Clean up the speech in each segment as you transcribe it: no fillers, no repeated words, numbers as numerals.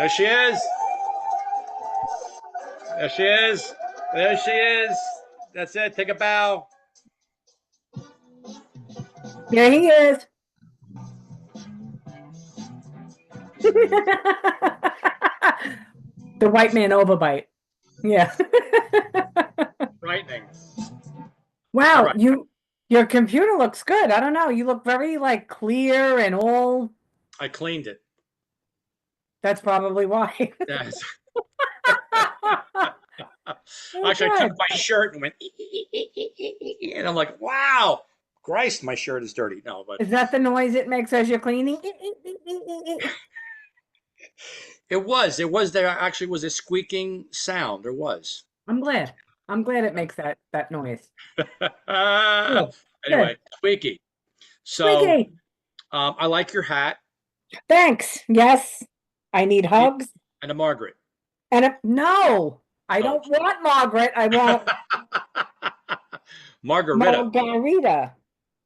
There she is. There she is. There she is. That's it. Take a bow. There he is. The white man overbite. Yeah. Frightening. All Wow, right. your computer looks good. I don't know. You look very like clear and all. I cleaned it. That's probably why. Yes. Oh, Actually, I took good. my shirt and went, and I'm like, wow, Christ, my shirt is dirty. No, but Is that the noise it makes as you're cleaning? it was, there actually was a squeaking sound. There was. I'm glad. I'm glad it makes that noise. Good. Good. Anyway, squeaky. So, Squeaky. I like your hat Thanks. Yes. I need hugs. and a Margaret. And no, I Oh, don't want Margaret. I want Margarita. Margarita.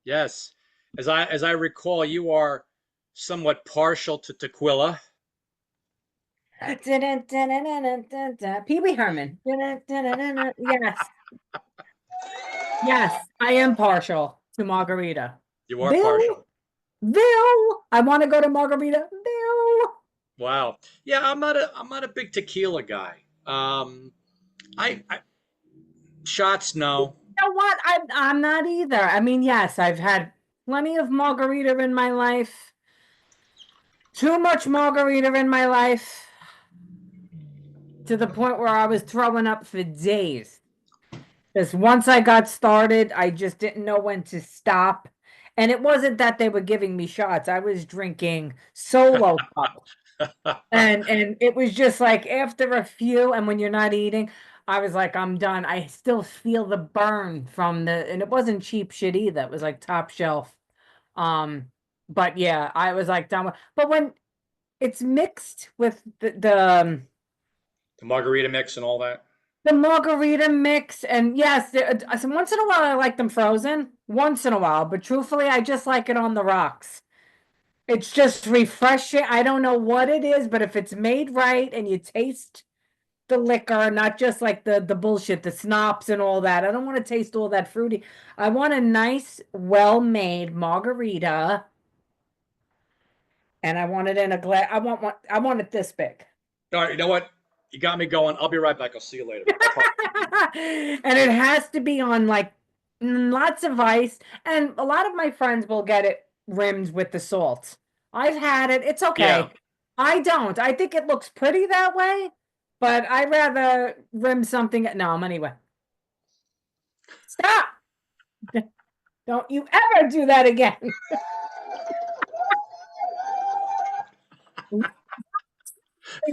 Yes. As I recall, you are somewhat partial to tequila. Pee Wee Herman. Yes. Yes, I am partial to Margarita. You are Bill, partial. Bill, I want to go to Margarita. Bill. Wow. Yeah, I'm not a big tequila guy. I shots, no. You know what? I'm not either. I mean, yes, I've had plenty of margarita in my life. Too much margarita in my life to the point where I was throwing up for days. Because once I got started, I just didn't know when to stop. And it wasn't that they were giving me shots. I was drinking solo cups. And it was just like after a few, and when you're not eating, I was like, I'm done. I still feel the burn from and it wasn't cheap shit either. It was like top shelf. Um, but yeah, I was like done with, but when it's mixed with The margarita mix and all that. the margarita mix, and yes, so once in a while I like them frozen, once in a while, but truthfully, I just like it on the rocks. It's just refreshing. I don't know what it is, but if it's made right and you taste the liquor, not just like the bullshit, the schnapps and all that. I don't want to taste all that fruity. I want a nice, well-made margarita, and I want it in a glass. I want it this big. All right, you know what? You got me going. I'll be right back. I'll see you later. I'll talk. And it has to be on like lots of ice. And a lot of my friends will get it rimmed with the salt. I've had it. It's Yeah. okay. I don't. I think it looks pretty that way, but I'd rather rim something. No, anyway. Stop. Don't you ever do that again.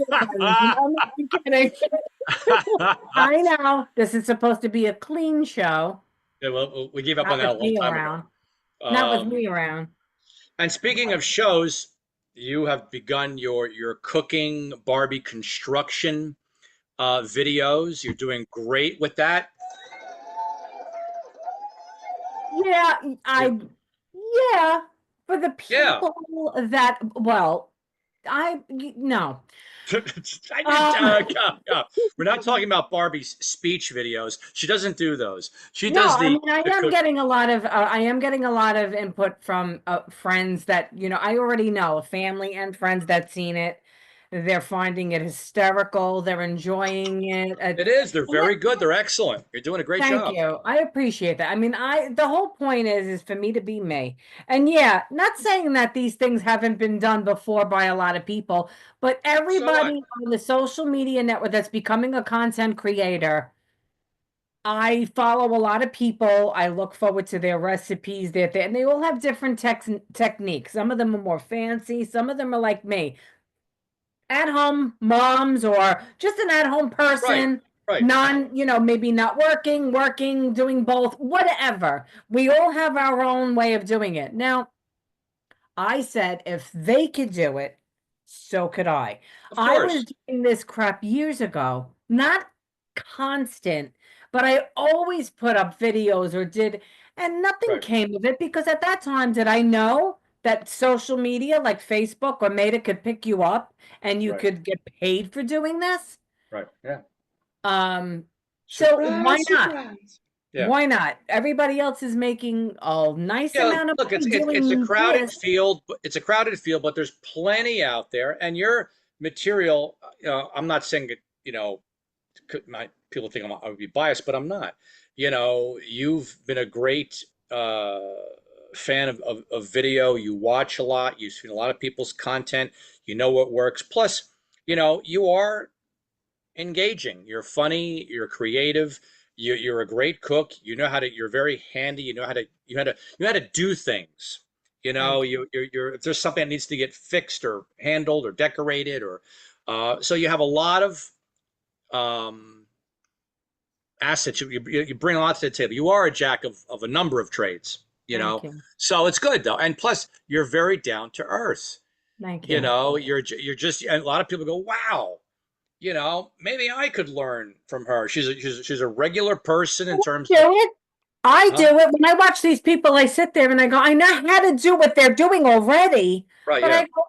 I'm not kidding. I know this is supposed to be a clean show. Yeah, well, we gave up on Not that a with long me time ago. around. Not with Um, me around. and speaking of shows, you have begun your cooking Barbie construction videos. You're doing great with that. Yeah, You, yeah, for the yeah. people that, well, no. I did. Um, We're not talking about Barbie's speech videos. She doesn't do those. She no, does I the mean, I the am cooking. getting a lot of, I am getting a lot of input from friends that, I already know, family and friends that seen it. They're finding it hysterical. They're enjoying it. It is. They're very good. They're excellent. You're doing a great Thank job. you. I appreciate that. I mean, the whole point is for me to be me. And yeah, not saying that these things haven't been done before by a lot of people, but So what? everybody on the social media network that's becoming a content creator, I follow a lot of people. I look forward to their recipes, and they all have different techniques. Some of them are more fancy, some of them are like me, at-home moms or just an at-home Right. person, Right. maybe not working, doing both, whatever. We all have our own way of doing it. Now, I said if they could do it, so could I. Of I was course. doing this crap years ago, not constant, but I always put up videos and nothing Right. came of it because at that time, did I know? that social media like Facebook or Meta could pick you up and you Right. could get paid for doing this. Right. Yeah. Um, so why Surprise, not? surprise. Yeah. Why not? Everybody else is making a nice Yeah, amount of look, money it's a doing crowded this. field. It's a crowded field, but there's plenty out there, and your material. I'm not saying it. My people think I would be biased, but I'm not. You've been a great fan of video. You watch a lot. You've seen a lot of people's content. You know what works. Plus, you are engaging. You're funny. You're creative. You're a great cook. You know how to. You're very handy. You know how to do things. Thank you. If there's something that needs to get fixed or handled or decorated or so you have a lot of um, assets. You bring a lot to the table. You are a jack of a number of trades. Thank you. So it's good though. And plus, you're very down to earth. Thank You you. know, you're just. And a lot of people go, "Wow, maybe I could learn from her. She's a regular person in terms Do of, it. I do huh? it. When I watch these people, I sit there and I go, I know how to do what they're doing already. Right? But I Yeah. go,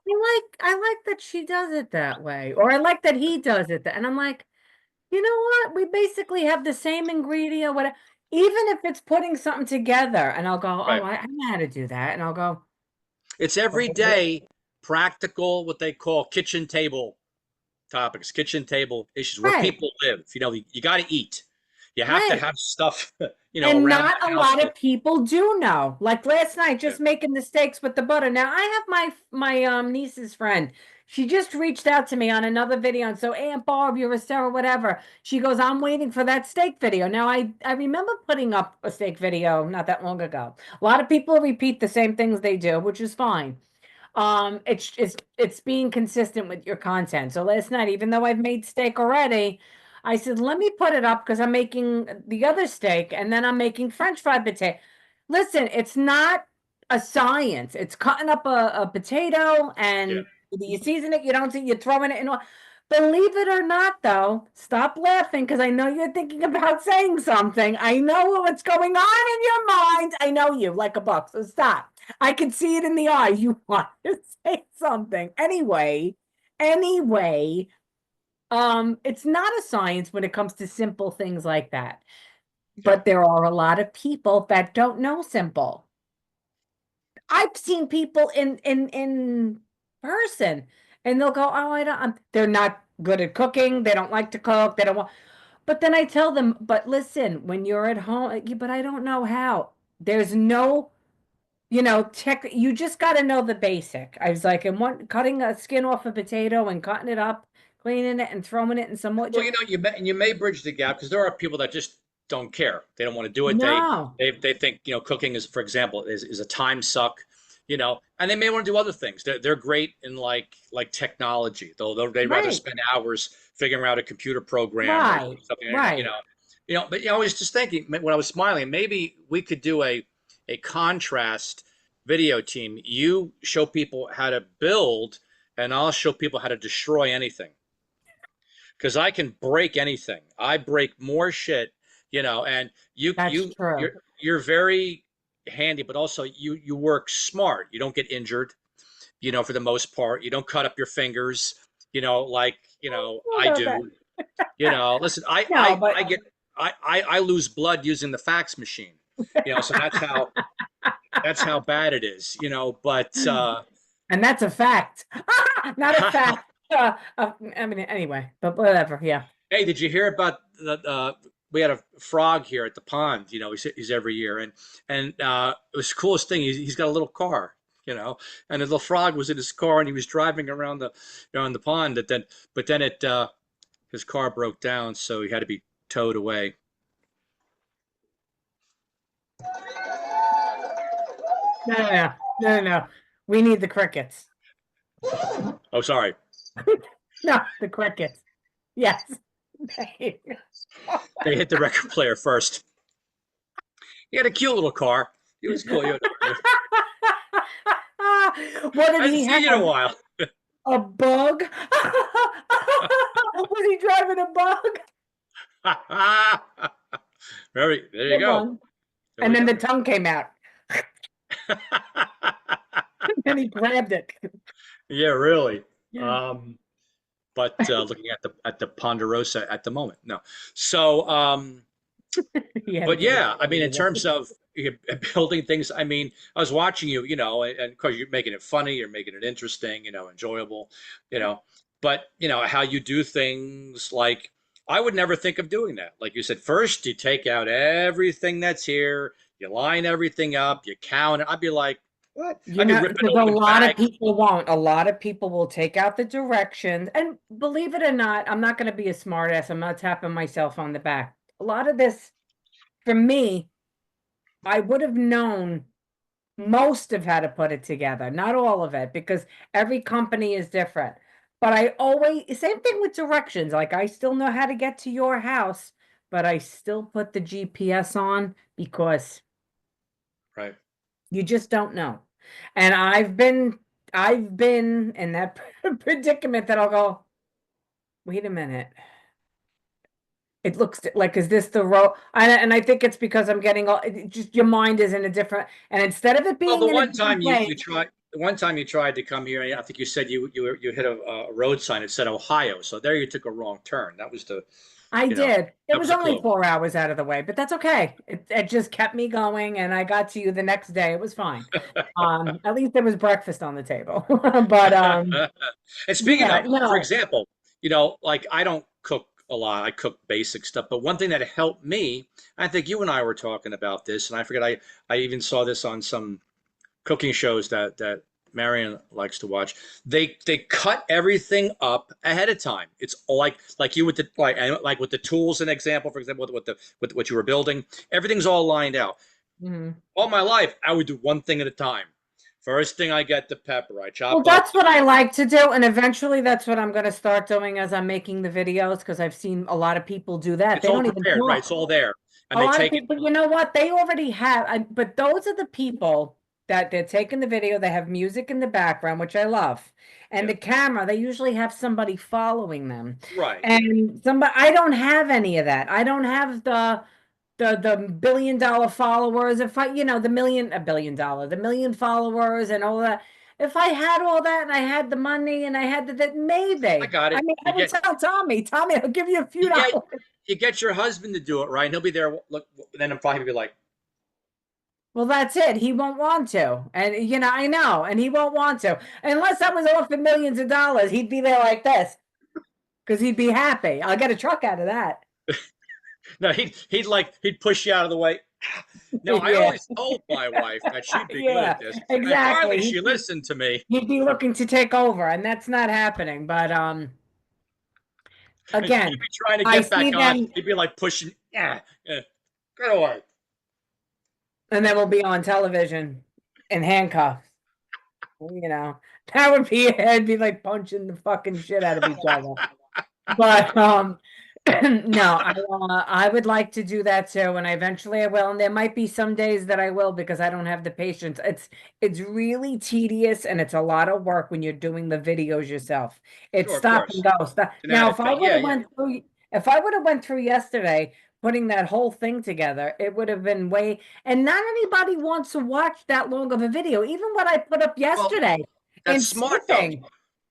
I like that she does it that way. Or I like that he does it that. And I'm like, you know what? We basically have the same ingredient, whatever. Even if it's putting something together, and I'll go, oh, Right. I know how to do that. And I'll go, It's "Oh, every yeah." day practical, what they call kitchen table topics, kitchen table issues, where Right, people live. You got to eat. You have to right. have stuff, And around not the a house lot to, of people do know. Like last night, yeah. just making the steaks with the butter. Now I have my niece's friend. She just reached out to me on another video. And so Aunt Barb, you're a Sarah, whatever. She goes, I'm waiting for that steak video. Now I remember putting up a steak video not that long ago. A lot of people repeat the same things they do, which is fine. It's being consistent with your content. So last night, even though I've made steak already, I said, let me put it up because I'm making the other steak and then I'm making French fried potato. Listen, it's not a science. It's cutting up a potato Yeah. and you season it, you don't see, you're throwing it in. Believe it or not, though, stop laughing because I know you're thinking about saying something. I know what's going on in your mind. I know you like a buck, so stop. I can see it in the eye. You want to say something. Anyway, it's not a science when it comes to simple things like that. Yeah. But there are a lot of people that don't know simple. I've seen people in person and they'll go, "Oh, I don't they're not good at cooking. They don't like to cook. They don't want." But then I tell them, "But listen, when you're at home, but I don't know how. There's no tech, you just got to know the basic." I was like, and one cutting a skin off a potato and cutting it up, cleaning it and throwing it in some more. Well, you may bridge the gap because there are people that just don't care. They don't want to do it. They No, they they think cooking is, for example, is a time suck. And they may want to do other things. They're great in like technology. They'd rather right, spend hours figuring out a computer program or right, something. right. But I was just thinking when I was smiling, maybe we could do a contrast video team. You show people how to build, and I'll show people how to destroy anything because I can break anything. I break more shit, and you That's you true. you're very handy, but also you work smart. You don't get injured, for the most part. You don't cut up your fingers, like, What I about that? do. Listen, I No, I but I get I lose blood using the fax machine. So that's how bad it is, but and that's a fact, not a fact. I mean, anyway, but whatever. Yeah. hey, did you hear about the? We had a frog here at the pond. He's every year, and it was the coolest thing. He's got a little car, and the little frog was in his car, and he was driving around the pond. But then his car broke down, so he had to be towed away. No, no, no, no, no, no. We need the crickets. Oh, sorry. No, the crickets. Yes. They hit the record player first. He had a cute little car. He was cool. What did I hadn't he seen you in a have? while. A bug? Was he driving a bug? There you Good go. one. There And we then go. the tongue came out. And he grabbed it. Yeah, really. Um, but looking at the Ponderosa at the moment, no. So, He had to but get it. yeah, I mean, in terms of building things, I mean, I was watching you, and of course you're making it funny, you're making it interesting, enjoyable, you know, but how you do things like I would never think of doing that. Like you said, first you take out everything that's here, you line everything up, you count it. I'd be like, what? You I'd be know, ripping because a open lot of bags. people won't. A lot of people will take out the directions. And believe it or not, I'm not going to be a smartass. I'm not tapping myself on the back. A lot of this, for me, I would have known most of how to put it together, not all of it, because every company is different. But I always, same thing with directions. Like I still know how to get to your house, but I still put the GPS on because Right. you just don't know. And I've been in that predicament that I'll go, wait a minute. It looks like, is this the road? And I think it's because I'm getting all, just your mind is in a different, and instead of it Well, being in a different place, the one time you tried to come here, I think you said you hit a road sign that said Ohio. So there you took a wrong turn. That was I you know, did. It that was was a only clue. 4 hours out of the way, but that's okay. It just kept me going, and I got to you the next day. It was fine. At least there was breakfast on the table. But And speaking yeah, of, for no, example, like I don't cook a lot. I cook basic stuff. But one thing that helped me, I think you and I were talking about this, and I forget I even saw this on some cooking shows that Marion likes to watch. They cut everything up ahead of time. It's like you with the like with the tools. An example, for example, with what you were building, everything's all lined out. mhm. All my life, I would do one thing at a time. First thing I get the pepper. I Well, chop up. that's what I like to do, and eventually that's what I'm going to start doing as I'm making the videos because I've seen a lot of people do that. It's They all don't even prepared, right? It's talk. all there, and A they lot of take it. people, you know what? They already have, but those are the people that they're taking the video, they have music in the background, which I love. And Yeah, the camera, they usually have somebody following them. right. And somebody, I don't have any of that. I don't have the billion-dollar followers. If I, the million followers and all that. If I had all that and I had the money and I had that, I maybe. got I it. mean, I would tell Tommy, I'll give you a few You get dollars. you get your husband to do it, right? And he'll be there. Look, then I'm probably be like, Well, that's it. He won't want to. And, I know. And he won't want to. Unless I was offered millions of dollars, he'd be there like this because he'd be happy. I'll get a truck out of that. no, he'd push you out of the way. Now, I Yeah. always told my wife that she'd be good at Yeah, this, and finally exactly. she listened to me, He'd be looking to take over, and that's not happening. But and she'd again, be trying to I get see back on. them, He'd be like pushing, yeah, yeah, get away. and then we'll be on television in handcuffs. That would be it'd be like punching the fucking shit out of each other. But no, I would like to do that too, and eventually I will. And there might be some days that I will because I don't have the patience. It's really tedious and it's a lot of work when you're doing the videos yourself. It's Sure, of stop and course. go. Stop. It's an Now, added thing. Yeah, yeah. if I would have went through yesterday putting that whole thing together, it would have been way. And not anybody wants to watch that long of a video. Even what I put up Well, yesterday that's in smart though. skipping,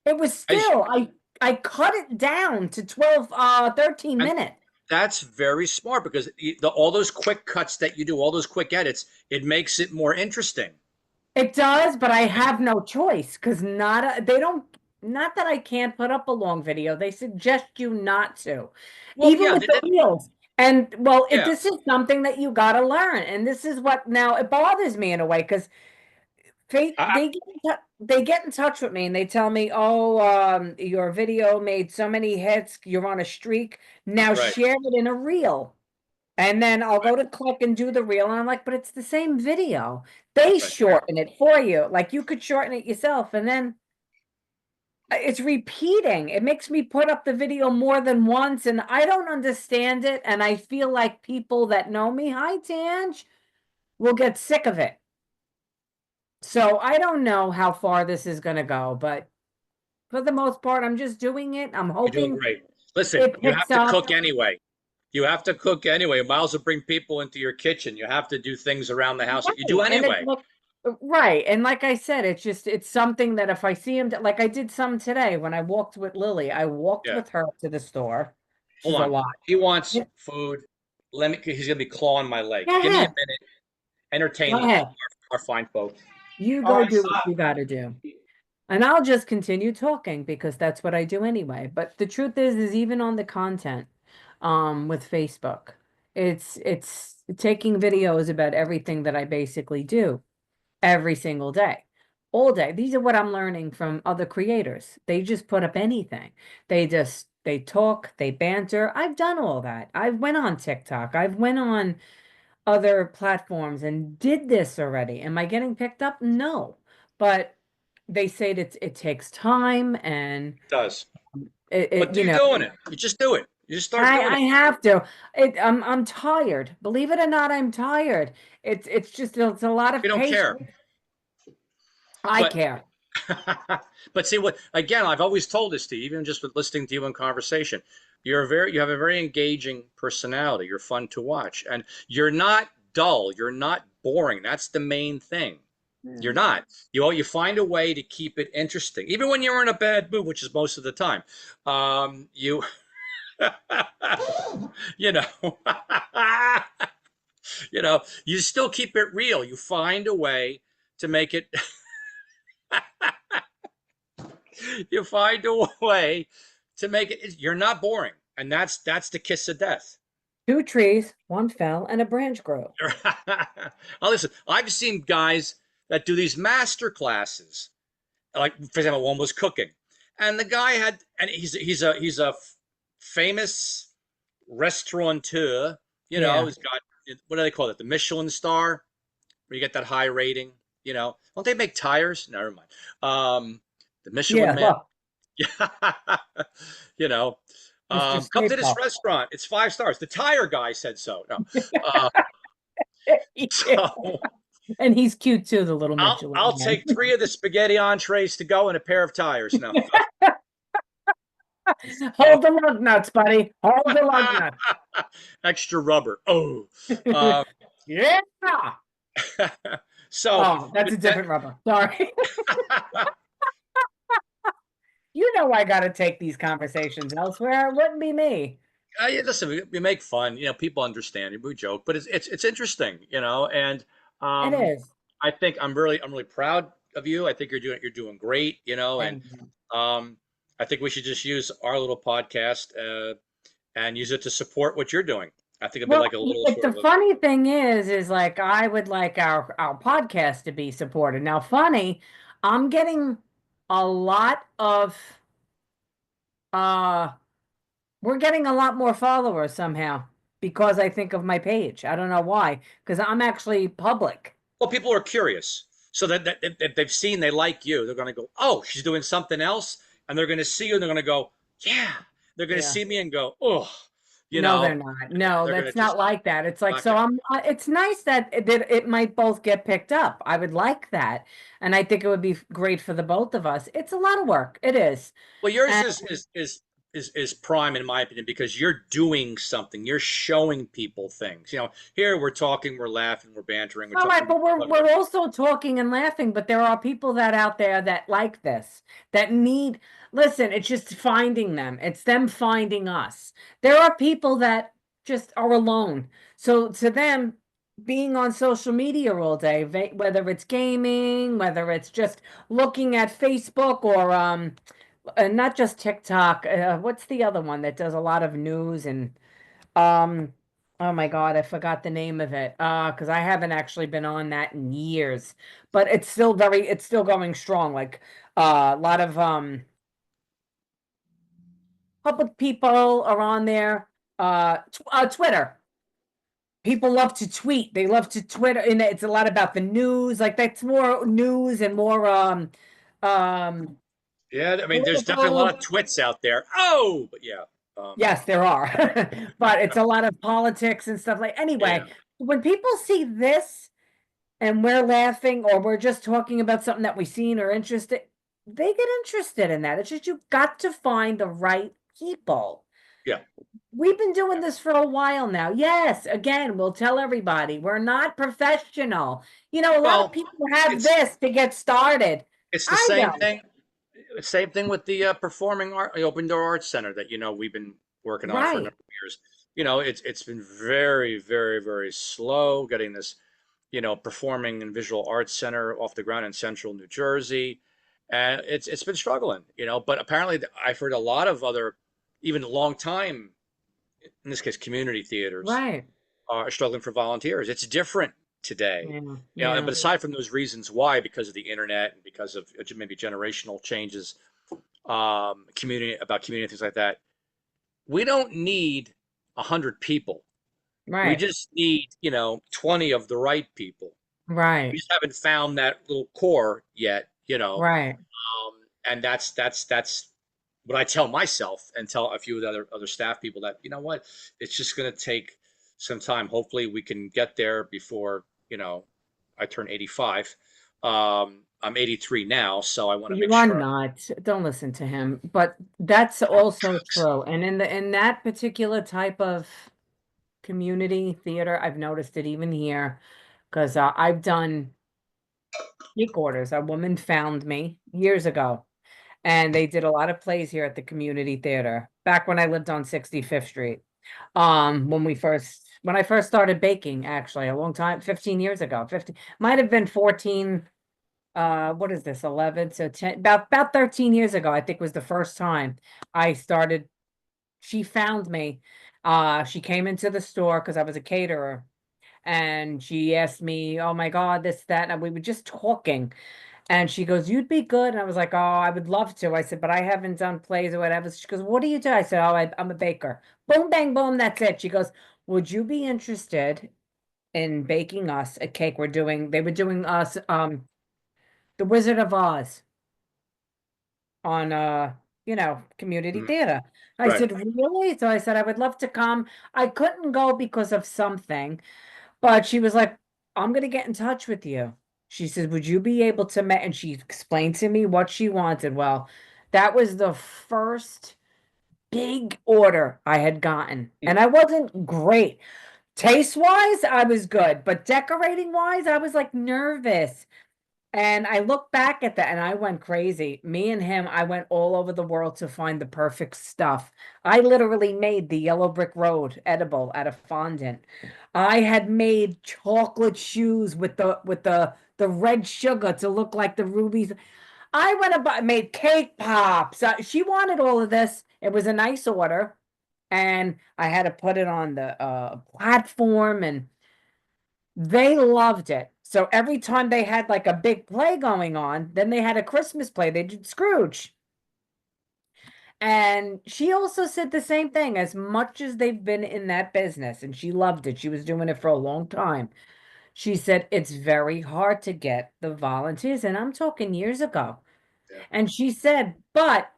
it was As still I cut it down to 13 and minutes. that's very smart because all those quick cuts that you do, all those quick edits, it makes it more interesting. It does, but I have no choice because they don't, not that I can't put up a long video. They suggest you not to, Well, even yeah, with the reels. And well, yeah. this is something that you got to learn. And this is what now it bothers me in a way because I, they get in touch with me and they tell me, "Oh, your video made so many hits. You're on a streak. Now right, share it in a reel." And then I'll go to click and do the reel, and I'm like, but it's the same video. They right. shorten it for you. Like you could shorten it yourself, and then it's repeating. It makes me put up the video more than once, and I don't understand it. And I feel like people that know me, hi Tange, will get sick of it. So I don't know how far this is going to go, but for the most part, I'm just doing it. I'm You're doing hoping great. Listen, it you picks have to up. cook anyway. You have to cook anyway. Miles will bring people into your kitchen. You have to do things around the house that you do Right. And it anyway. Right. And like I said, it's something that if I see him, like I did some today when I walked with Lily, I walked Yeah. with her to the store, which Hold is a on. lot. He wants Yeah, food. Let me. He's gonna be clawing my leg. go Give me a ahead. minute. Go Entertain ahead. our fine folks. You All go right, do what you got to do. And I'll just continue talking because that's what I do anyway. But the truth is even on the content, with Facebook, it's taking videos about everything that I basically do every single day, all day. These are what I'm learning from other creators. They just put up anything. They talk, they banter. I've done all that. I've went on TikTok. I've went on other platforms and did this already. Am I getting picked up? No. But they say that it takes time and it does. it But you you're know, doing it. You just do it. You just start doing I it. have to. I'm tired. Believe it or not, I'm tired. It's just it's a lot You of don't care. patience. I But care. but see what again, I've always told this to you, even just with listening to you in conversation. You have a very engaging personality. You're fun to watch. And you're not dull. You're not boring. That's the main thing. You're Yeah. not. You find a way to keep it interesting, even when you're in a bad mood, which is most of the time. You you know you still keep it real. You find a way to make it you find a way to make it you're not boring. And that's the kiss of death. Two trees, one fell, and a branch grew. Oh, listen, I've seen guys that do these master classes. Like for example, one was cooking. And the guy had and he's a famous restaurateur, Yeah. he's got what do they call it? The Michelin star, where you get that high rating, Don't they make tires? Never mind. The Michelin Yeah, Man. look, Yeah. you know, Mr. come Stay to this Puft. restaurant. It's 5 stars. The tire guy said so. No. Uh, Yeah. so And he's cute too, the little Michelin I'll man. take three of the spaghetti entrees to go and a pair of tires. No. So Hold the lug nuts, buddy. Hold the lug nuts. extra rubber. Oh. Um, Yeah. so Oh, that's with a that, different rubber. Sorry. You know I gotta take these conversations elsewhere. It wouldn't be me. yeah, listen, we make fun. People understand. We joke, but it's interesting. And It um, is. I think I'm really proud of you. I think you're doing great. And Thank you. um, I think we should just use our little podcast and use it to support what you're doing. I think it'd be Well, like a little the sort of a funny thing is like I would like our podcast to be supported. Now, funny, I'm getting a lot of uh we're getting a lot more followers somehow because I think of my page. I don't know why, because I'm actually public. well, people are curious, so that if they've seen they like you, they're going to go, oh, she's doing something else, and they're going to see you, and they're going to go, yeah. They're going to Yeah. see me and go, oh, you No, they're know, not. No, they're going to that's not just like that. It's like, lock so it. it's nice that it might both get picked up. I would like that. And I think it would be great for the both of us. It's a lot of work. It is. Well, yours And is prime in my opinion because you're doing something. You're showing people things. Here we're talking, we're laughing, we're bantering, we're all right, talking. but we're also talking and laughing, but there are people that out there that like this, that need, listen, it's just finding them. It's them finding us. There are people that just are alone. So to them, being on social media all day, whether it's gaming, whether it's just looking at Facebook or not just TikTok, what's the other one that does a lot of news and um, oh my God, I forgot the name of it. Because I haven't actually been on that in years, but it's still going strong. Like a lot of public people are on there. Twitter. People love to tweet. They love to Twitter, and it's a lot about the news. Like that's more news and more um Yeah, I mean, there's definitely a lot of political. twits out there. Oh, but yeah, Yes, there are. But it's a lot of politics and stuff like yeah, anyway, when people see this and we're laughing or we're just talking about something that we've seen or interested, they get interested in that. It's just you've got to find the right people. yeah. we've been doing this for a while now. Yes, again, we'll tell everybody we're not professional. A lot of Well, people have it's this to get started. it's the I same don't. thing. Same thing with the performing art, the Open Door Arts Center that we've been working on for a Right, number of years. It's been very, very, very slow getting this, performing and visual arts center off the ground in central New Jersey, and it's been struggling. But apparently I've heard a lot of other, even long time, in this case, community theaters right. are struggling for volunteers. It's different today. Yeah, yeah, But aside from those reasons why, because of the internet and because of maybe generational changes, community things like that, we don't need 100 people. We right, just need 20 of the right people. We right, just haven't found that little core yet. right. And that's what I tell myself and tell a few of the other staff people that what, it's just going to take some time. Hopefully, we can get there before I turn 85. I'm 83 now, so I want to make You are sure. not. Don't listen to him. But that's also true. And in that particular type of community theater, I've noticed it even here because I've done gig orders. A woman found me years ago, and they did a lot of plays here at the community theater back when I lived on 65th Street. When I first started baking, actually, a long time, 15 years ago, 50 might have been 14. What is this, 11? So 10, about 13 years ago, I think was the first time I started. She found me. She came into the store because I was a caterer, and she asked me, "Oh my God, this, that," and we were just talking. And she goes, "You'd be good." And I was like, "Oh, I would love to." I said, "But I haven't done plays or whatever." She goes, "What do you do?" I said, "Oh, I'm a baker." Boom, bang, boom. That's it. She goes, "Would you be interested in baking us a cake?" They were doing us, The Wizard of Oz on, community Mm, theater. I right. said, "Really?" So I said, "I would love to come." I couldn't go because of something, but she was like, "I'm gonna get in touch with you." She said, "Would you be able to and she explained to me what she wanted. Well, that was the first big order I had gotten. And I wasn't great. Taste wise, I was good, but decorating wise, I was like nervous. And I look back at that and I went crazy. Me and him, I went all over the world to find the perfect stuff. I literally made the yellow brick road edible out of fondant. I had made chocolate shoes with the red sugar to look like the rubies. I went about made cake pops. She wanted all of this. It was a nice order, and I had to put it on the platform, and they loved it. So every time they had like a big play going on, then they had a Christmas play. They did Scrooge. And she also said the same thing, as much as they've been in that business, and she loved it. She was doing it for a long time. She said it's very hard to get the volunteers, and I'm talking years ago. Yeah. And she said, but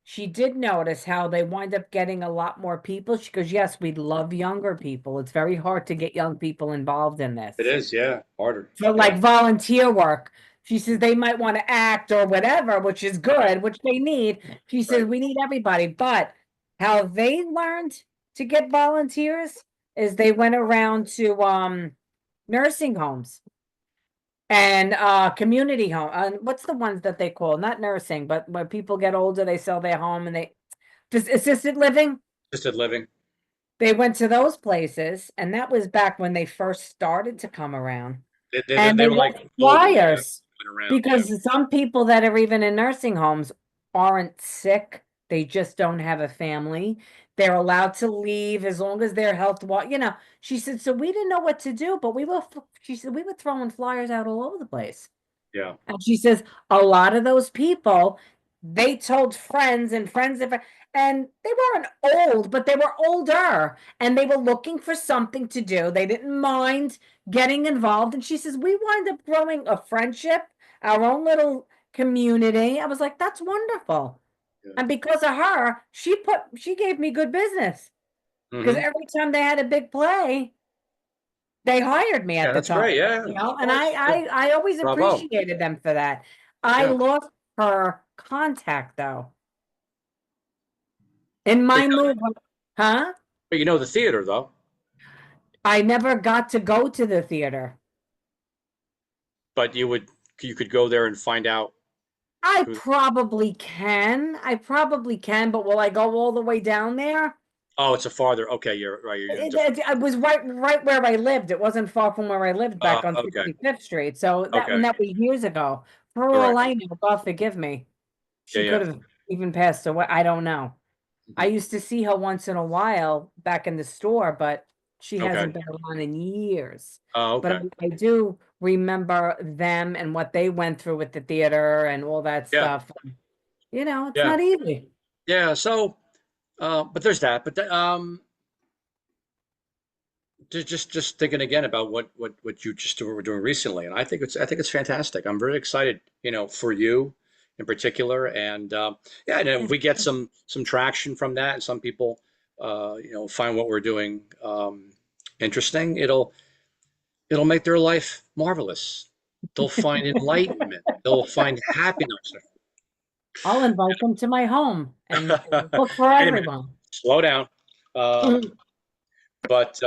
she did notice how they wind up getting a lot more people. She goes, "Yes, we love younger people. It's very hard to get young people involved in It this." is, yeah, harder. For Yeah. like volunteer work. She says they might want to act or whatever, which is Right. good, which they need. She says Right. we need everybody. But how they learned to get volunteers is they went around to nursing homes and community home. What's the ones that they call? Not nursing, but when people get older, they sell their home and they assisted living. Assisted living. They went to those places, and that was back when they first started to come around. And They they were like left global, yeah. flyers Went around, yeah. because some people that are even in nursing homes aren't sick. They just don't have a family. They're allowed to leave as long as their health, she said, so we didn't know what to do, but she said, we were throwing flyers out all over the place. Yeah. And she says a lot of those people, they told friends and friends of, and they weren't old, but they were older and they were looking for something to do. They didn't mind getting involved. And she says, we wind up growing a friendship, our own little community. I was like, that's wonderful. Yeah. And because of her, she gave me good business because Hmm. every time they had a big play, they hired me Yeah, at the that's great. time, Yeah, of and I, course. Yeah. I, I always Bravo. appreciated them for that. I Yeah. lost her contact though in Is my that move, huh? But you know the theater though, I never got to go to the theater. but you could go there and find out I who. probably can. I probably can, but will I go all the way down there? Oh, it's a farther. Okay, you're right. You're in a different. It was right where I lived. It wasn't far from where I lived back on Okay. 65th Street. So that Okay. when that was years ago. For All right. all I know, God forgive me, Yeah. she Yeah. could have even passed away. I don't know. I Mhm. used to see her once in a while back in the store, but she Okay. hasn't been around in years. Oh, But okay. I do remember them and what they went through with the theater and all that Yeah. stuff. You know, it's Yeah. not easy. Yeah. So, but there's that. But just thinking again about what you just were doing recently, and I think it's fantastic. I'm really excited, for you in particular, and yeah, and if we get some traction from that, and some people, find what we're doing interesting, it'll make their life marvelous. They'll find enlightenment. They'll find happiness. I'll invite them to my home and Wait cook for a minute. everyone. Slow down. But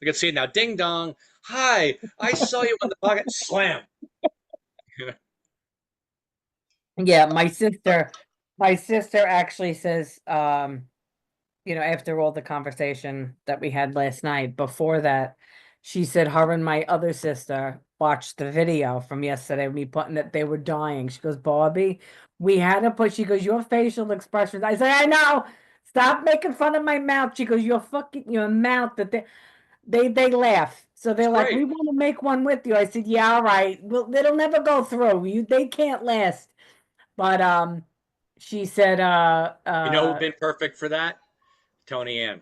we can see it now. Ding dong. Hi, I saw you in the pocket. Slam. Yeah, my sister actually says, after all the conversation that we had last night, before that, she said her and my other sister watched the video from yesterday, me putting that they were dying. She goes, Barbie, we had to put, she goes, your facial expressions. I say, I know. Stop making fun of my mouth. She goes, your mouth that they laugh. So It's they're like, great. we want to make one with you. I said, yeah, all right. Well, it'll never go through. They can't last. But she said, You know who'd been perfect for that? Tony Ann,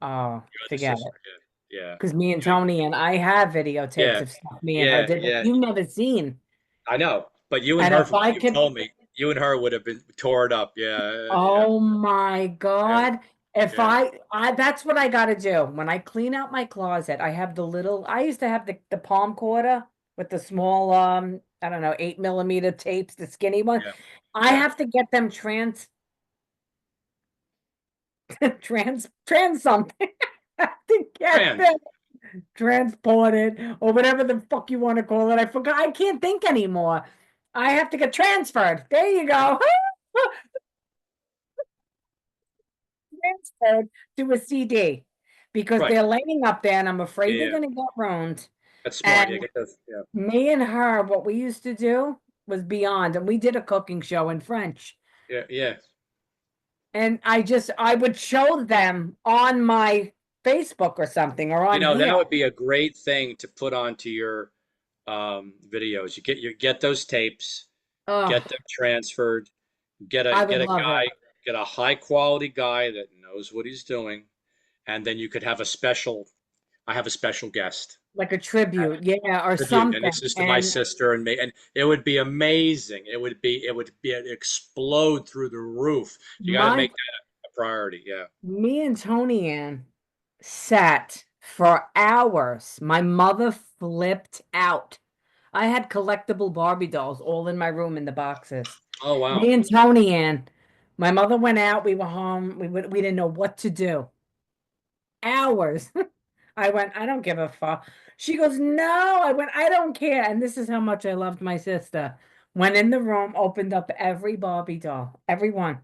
oh, your other forget sister. it. Yeah, yeah. Because me and You- Tony and I have videotapes yeah, of stuff me and her yeah, did that yeah. you've never seen. I know, but you and And her, if from what I you've could, told me, you and her would have been tore it up. Yeah, yeah, oh my yeah, God. If yeah, I that's what I gotta do. When I clean out my closet, I have I used to have the palm quarter with the small I don't know, 8 millimeter tapes, the skinny one. yeah, I yeah. have to get them trans something. I have to get Trans. them transported or whatever the fuck you want to call it. I forgot. I can't think anymore. I have to get transferred. There you go. Transferred to a CD because Right. they're laying up there and I'm Yeah, afraid they're yeah. going to get ruined. That's smart. Yeah, And get those. Yeah, me and her, what we used to do was beyond. And we did a cooking show in French. yeah, yeah. And I would show them on my Facebook or something or You on know, here. that would be a great thing to put onto your videos. You get those tapes, Oh, get them transferred, I would get a love it. guy, get a high quality guy that knows what he's doing, and then you could have a special. I have a special guest Like a tribute, yeah, or tribute, and something. it's just to my And sister and me, and it would be amazing. It would be explode through the roof. You got to my make that a priority. Yeah, me and Tony Ann sat for hours. My mother flipped out. I had collectible Barbie dolls all in my room in the boxes. oh Me wow. and Tony Ann. My mother went out. We were home. We didn't know what to do. Hours. I went, I don't give a fuck. She goes, no. I went, I don't care. And this is how much I loved my sister. Went in the room, opened up every Barbie doll, every one.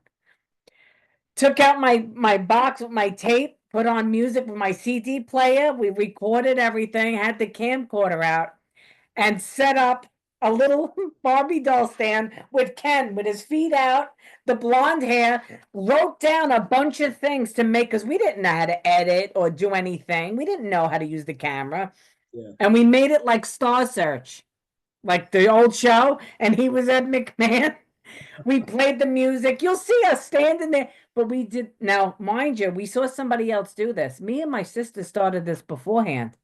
Took out my box with my tape, put on music with my CD player. We recorded everything, had the camcorder out, and set up a little Barbie doll stand with Ken with his feet out, the blonde hair, wrote down a bunch of things to make because we didn't know how to edit or do anything. We didn't know how to use the camera. Yeah. And we made it like Star Search, like the old show, and he was Ed McMahon. We played the music. You'll see us standing there. But we did now, mind you, we saw somebody else do this. Me and my sister started this beforehand,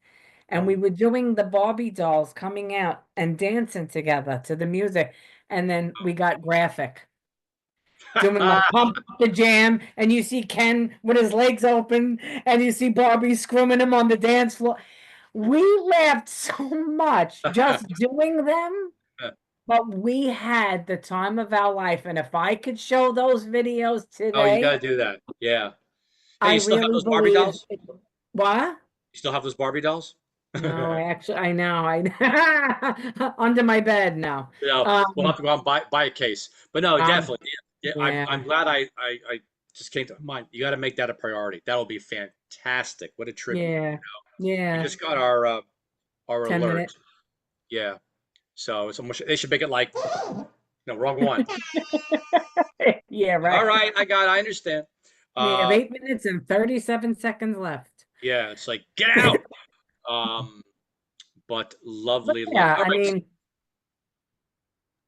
and we Oh. were doing the Barbie dolls coming out and dancing together to the music. And then we got graphic, doing like pump up the jam, and you see Ken with his legs open, and you see Barbie screaming him on the dance floor. We laughed so much just doing them. But we had the time of our life, and if I could show those videos Oh, you today, got to do that. Yeah. Hey, I you still have really those Barbie believe dolls? what? You still have those Barbie dolls? No, I know, under my bed now. You know, we'll have Um, to go out and buy a case. But no, um, definitely. Yeah, I'm yeah, glad I just came to mind. You got to make that a priority. That will be fantastic. What a tribute. yeah, We yeah. just got our 10 minutes. alert. Yeah. So it's almost, they should make it like no, wrong one. Yeah, All right. right, I understand. We have Uh 8 minutes and 37 seconds left. yeah, it's like get out. Um, but But lovely, lovely. yeah, All I right, mean,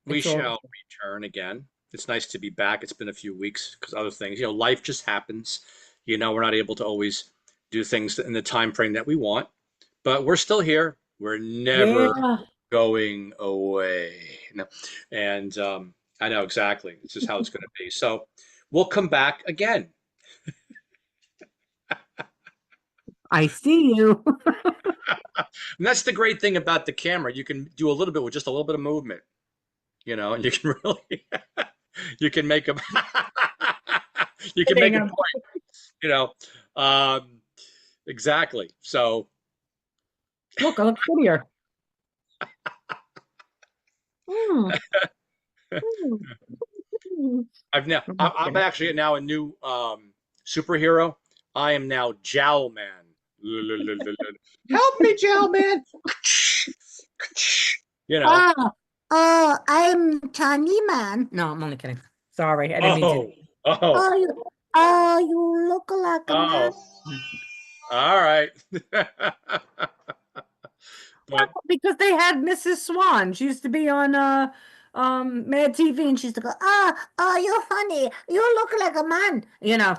we it's all shall return again. It's nice to be back. It's been a few weeks because other things, life just happens. We're not able to always do things in the time frame that we want, but we're still here. We're never yeah. going away. No. And I know exactly. This is how it's going to be. So we'll come back again. I see you. And that's the great thing about the camera. You can do a little bit with just a little bit of movement, and you can really, you can make a, you can make Kidding. a point, you know. Um, exactly. So Look, I look prettier. Mm, mm, mm. I'm just I'm kidding. actually now a new superhero. I am now Jowl Man. Help me, Jowl Man. You know. Oh, oh, I'm Tiny Man. No, I'm only kidding. Sorry, I didn't mean to. Oh, oh, You look like a man. oh. All right. But Because they had Mrs. Swan. She used to be on Mad TV and she used to go, you're funny. You look like a man, you know.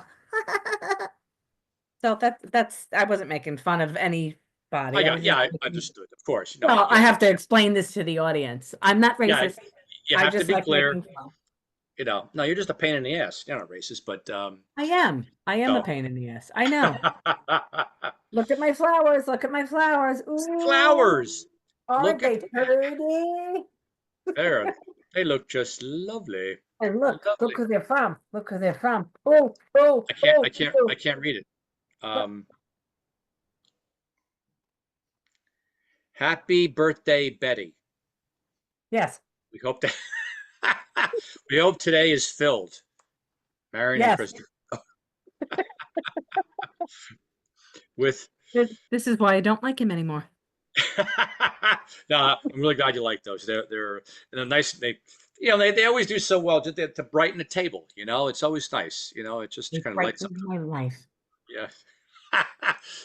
So that's I wasn't making fun of I anybody. I got, was yeah, just I making, understood. Of course, well, I yeah, have to explain this to the audience. I'm not yeah. racist. You I have to just be like clear. making fun. No, you're just a pain in the ass. You're not racist, but I am. I am a so pain in the ass. I know. Look at my flowers. Look at my flowers. Ooh, flowers. aren't Look at they pretty? there. They look just lovely. And look Lovely. who they're from. Look who they're from. Oh, oh, I can't, I oh, can't, I oh. can't read it. Look. Happy birthday, Betty. Yes, We hope that we hope today is filled. Marion and yes. Christopher with. This is why I don't like him anymore. No, I'm really glad you like those. They're and nice. They always do so well to brighten the table. It's always nice. It just It kind of lights up. brightens my life. Yeah,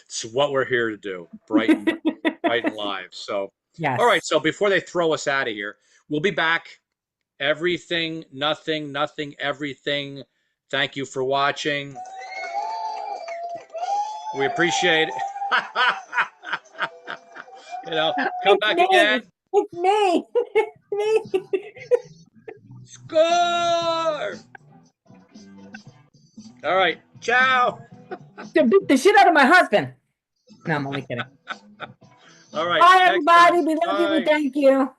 it's what we're here to do. Brighten lives. So, all right. Yes. So before they throw us out of here, we'll be back. Everything, nothing, nothing, everything. Thank you for watching. We appreciate it. Come It's back again. me. It's me. It's me. Score! All right. Ciao. To beat the shit out of my husband. No, I'm only kidding. All right. Bye, Next time. everybody. We love you. We Bye. thank you.